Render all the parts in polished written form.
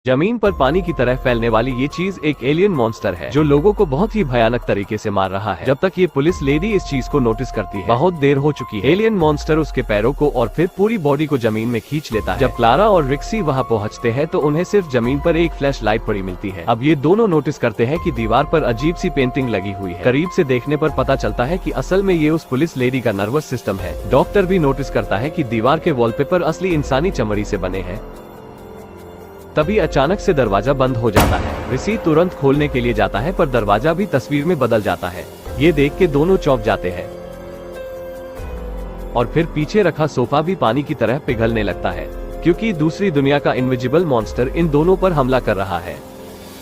जमीन पर पानी की तरह फैलने वाली ये चीज एक एलियन मॉन्स्टर है जो लोगों को बहुत ही भयानक तरीके से मार रहा है। जब तक ये पुलिस लेडी इस चीज को नोटिस करती है, बहुत देर हो चुकी है। एलियन मॉन्स्टर उसके पैरों को और फिर पूरी बॉडी को जमीन में खींच लेता है। जब क्लारा और रिक्सी वहाँ पहुँचते हैं तो उन्हें सिर्फ जमीन पर एक फ्लैश लाइट पड़ी मिलती है। अब ये दोनों नोटिस करते हैं कि दीवार पर अजीब सी पेंटिंग लगी हुई है। करीब से देखने पर पता चलता है कि असल में ये उस पुलिस लेडी का नर्वस सिस्टम है। डॉक्टर भी नोटिस करता है कि दीवार के वॉलपेपर असली इंसानी चमड़ी से बने हैं। तभी अचानक से दरवाजा बंद हो जाता है। ऋषि तुरंत खोलने के लिए जाता है पर दरवाजा भी तस्वीर में बदल जाता है। ये देख के दोनों चौंक जाते हैं और फिर पीछे रखा सोफा भी पानी की तरह पिघलने लगता है क्योंकि दूसरी दुनिया का इनविजिबल मॉन्स्टर इन दोनों पर हमला कर रहा है।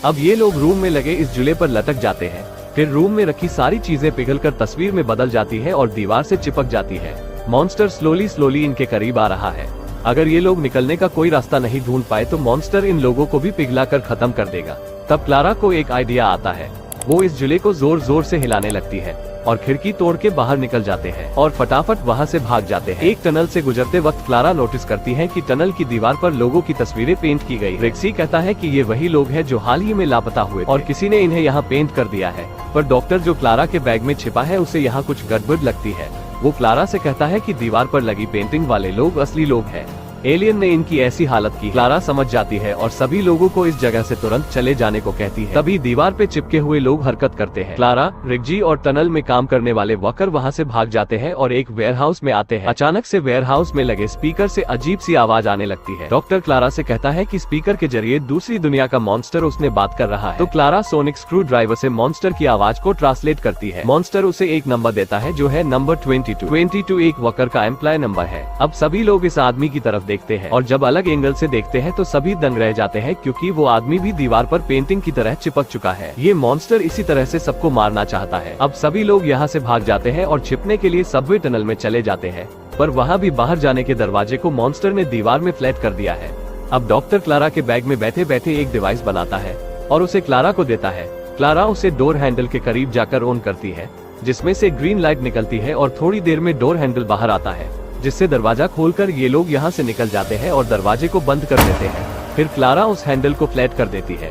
अब ये लोग रूम में लगे इस झूले पर लटक जाते हैं। फिर रूम में रखी सारी चीजें पिघलकर तस्वीर में बदल जाती है और दीवार से चिपक जाती है। मॉन्स्टर स्लोली इनके करीब आ रहा है। अगर ये लोग निकलने का कोई रास्ता नहीं ढूंढ पाए तो मॉन्स्टर इन लोगों को भी पिघलाकर खत्म कर देगा। तब क्लारा को एक आइडिया आता है। वो इस झूले को जोर जोर से हिलाने लगती है और खिड़की तोड़ के बाहर निकल जाते हैं और फटाफट वहाँ से भाग जाते हैं। एक टनल से गुजरते वक्त क्लारा नोटिस करती है कि टनल की दीवार पर लोगों की तस्वीरें पेंट की गई। रिक्सी कहता है कि ये वही लोग हैं जो हाल ही में लापता हुए और किसी ने इन्हें यहाँ पेंट कर दिया है। पर डॉक्टर जो क्लारा के बैग में छिपा है उसे यहाँ कुछ गड़बड़ लगती है। वो क्लारा से कहता है कि दीवार पर लगी पेंटिंग वाले लोग असली लोग हैं। एलियन ने इनकी ऐसी हालत की। क्लारा समझ जाती है और सभी लोगों को इस जगह से तुरंत चले जाने को कहती है। तभी दीवार पे चिपके हुए लोग हरकत करते हैं। क्लारा, रिक्सी और टनल में काम करने वाले वर्कर वहाँ से भाग जाते हैं और एक वेयरहाउस में आते हैं। अचानक से वेयरहाउस में लगे स्पीकर से अजीब सी आवाज आने लगती है। डॉक्टर क्लारा से कहता है कि स्पीकर के जरिए दूसरी दुनिया का मॉन्स्टर उसने बात कर रहा है। तो क्लारा सोनिक स्क्रू ड्राइवर से मॉन्स्टर की आवाज को ट्रांसलेट करती है। मॉन्स्टर उसे एक नंबर देता है जो है नंबर 22 एक वर्कर का एम्प्लॉय नंबर है। अब सभी लोग इस आदमी की तरफ देखते हैं और जब अलग एंगल से देखते हैं तो सभी दंग रह जाते हैं क्योंकि वो आदमी भी दीवार पर पेंटिंग की तरह चिपक चुका है। ये मॉन्स्टर इसी तरह से सबको मारना चाहता है। अब सभी लोग यहाँ से भाग जाते हैं और छिपने के लिए सबवे टनल में चले जाते हैं, पर वहाँ भी बाहर जाने के दरवाजे को मॉन्स्टर ने दीवार में फ्लैट कर दिया है। अब डॉक्टर क्लारा के बैग में बैठे बैठे एक डिवाइस बनाता है और उसे क्लारा को देता है। क्लारा उसे डोर हैंडल के करीब जाकर ऑन करती है जिसमें से ग्रीन लाइट निकलती है और थोड़ी देर में डोर हैंडल बाहर आता है जिससे दरवाजा खोलकर ये लोग यहाँ से निकल जाते हैं और दरवाजे को बंद कर देते हैं। फिर क्लारा उस हैंडल को फ्लैट कर देती है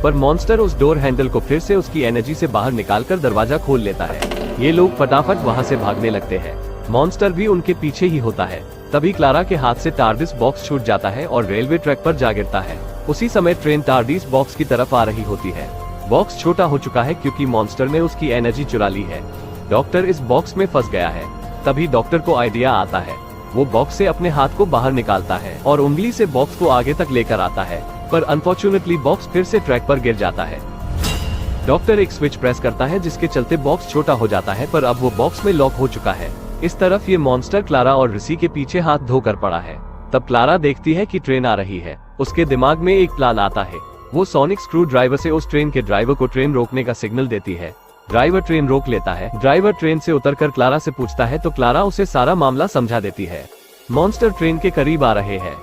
पर मॉन्स्टर उस डोर हैंडल को फिर से उसकी एनर्जी से बाहर निकालकर दरवाजा खोल लेता है। ये लोग फटाफट वहाँ से भागने लगते हैं। मॉन्स्टर भी उनके पीछे ही होता है। तभी क्लारा के हाथ से टार्डिस बॉक्स छूट जाता है और रेलवे ट्रैक पर जा गिरता है। उसी समय ट्रेन टार्डिस बॉक्स की तरफ आ रही होती है। बॉक्स छोटा हो चुका है क्योंकि मॉन्स्टर ने उसकी एनर्जी चुरा ली है। डॉक्टर इस बॉक्स में फंस गया है। तभी डॉक्टर को आइडिया आता है। वो बॉक्स से अपने हाथ को बाहर निकालता है और उंगली से बॉक्स को आगे तक लेकर आता है, पर अनफॉर्चुनेटली बॉक्स फिर से ट्रैक पर गिर जाता है। डॉक्टर एक स्विच प्रेस करता है जिसके चलते बॉक्स छोटा हो जाता है, पर अब वो बॉक्स में लॉक हो चुका है। इस तरफ ये मॉन्स्टर क्लारा और ऋषि के पीछे हाथ धोकर पड़ा है। तब क्लारा देखती है कि ट्रेन आ रही है। उसके दिमाग में एक प्लान आता है। वो सोनिक स्क्रू ड्राइवर से उस ट्रेन के ड्राइवर को ट्रेन रोकने का सिग्नल देती है। ड्राइवर ट्रेन रोक लेता है। ड्राइवर ट्रेन से उतरकर क्लारा से पूछता है तो क्लारा उसे सारा मामला समझा देती है। मॉन्स्टर ट्रेन के करीब आ रहे हैं।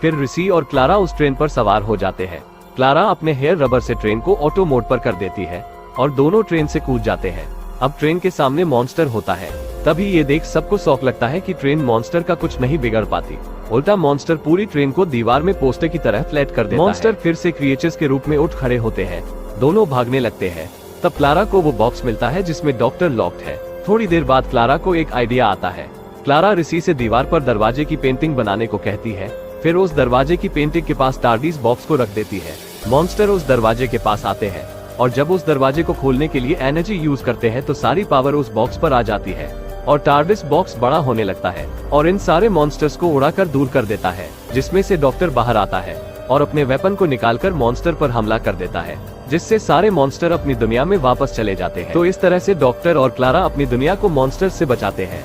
फिर ऋषि और क्लारा उस ट्रेन पर सवार हो जाते हैं। क्लारा अपने हेयर रबर से ट्रेन को ऑटो मोड पर कर देती है और दोनों ट्रेन से कूद जाते हैं। अब ट्रेन के सामने मॉन्स्टर होता है। तभी ये देख सबको शौक लगता है कि ट्रेन मॉन्स्टर का कुछ नहीं बिगड़ पाती। उल्टा मॉन्स्टर पूरी ट्रेन को दीवार में पोस्टर की तरह फ्लैट कर देता है। मॉन्स्टर फिर से क्रिएचर्स के रूप में उठ खड़े होते हैं। दोनों भागने लगते हैं। तब क्लारा को वो बॉक्स मिलता है जिसमें डॉक्टर लॉक्ड है। थोड़ी देर बाद क्लारा को एक आइडिया आता है। क्लारा ऋषि से दीवार पर दरवाजे की पेंटिंग बनाने को कहती है। फिर उस दरवाजे की पेंटिंग के पास टार्डिस बॉक्स को रख देती है। मॉन्स्टर उस दरवाजे के पास आते हैं और जब उस दरवाजे को खोलने के लिए एनर्जी यूज करते हैं तो सारी पावर उस बॉक्स पर आ जाती है और टार्डिस बॉक्स बड़ा होने लगता है और इन सारे मॉन्स्टर्स को उड़ाकर दूर कर देता है, जिसमें से डॉक्टर बाहर आता है और अपने वेपन को निकालकर मॉन्स्टर पर हमला कर देता है, जिससे सारे मॉन्स्टर अपनी दुनिया में वापस चले जाते हैं। तो इस तरह से डॉक्टर और क्लारा अपनी दुनिया को मॉन्स्टर से बचाते हैं।